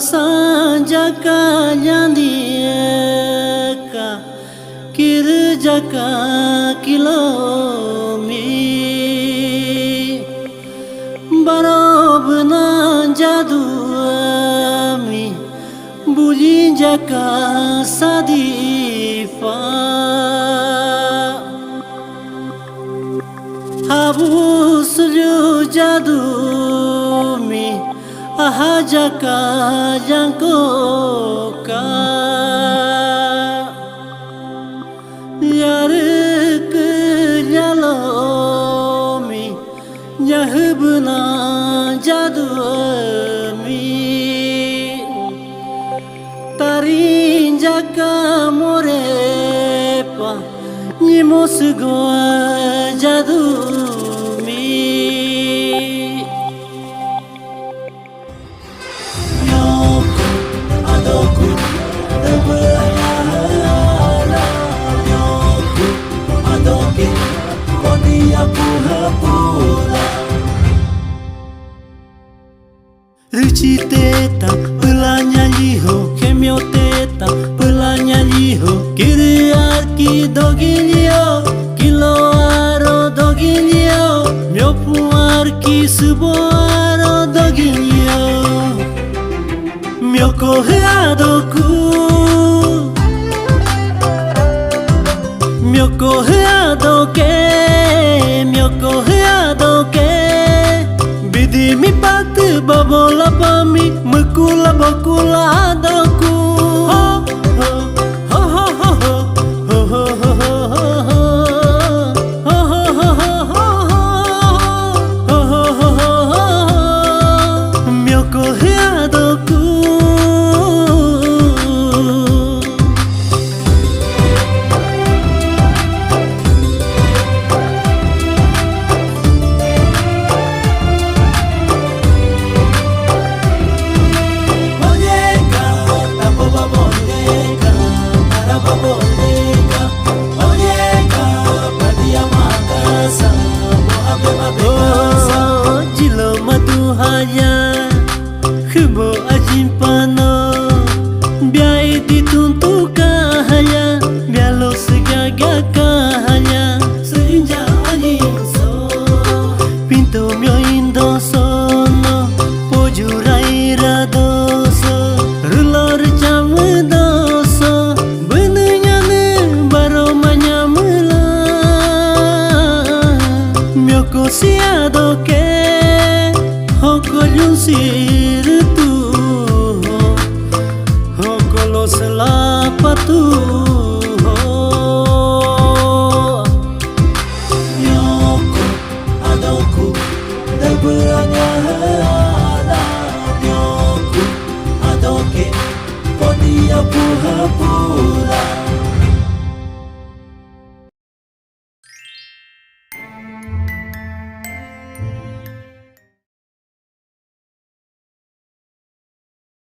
Sanjaka Jandieka Kirjaka Kilomi Barobna Jaduami Bulinjaka Sadifa Habu Sulju Jadumi Ahajaka Jangkoka Yarik Yalomi Nyahubna Jadumi Tarinjaka Morepa Nimosgoa Jadumi Ruci teta pelanya liho kemio teta pelanya liho kiri arki dogilio kilo aro dogilio miopu arki subo aro dogilio mioko adoku mioko adoke mioko adoke Bidi mi pati babola pami mekula bakula adaku ho ho ho ho ho ho ho mioko adaku hanya Kebo ajimpano Biai dituntuka hanya Bialo segagaka hanya Seinja anyinso Pinto mio indosono Pojurai radoso Rulor jamedoso Benenyane baromanya mula Mioko siadoke Hoko yunsir tu Hoko lo selapatu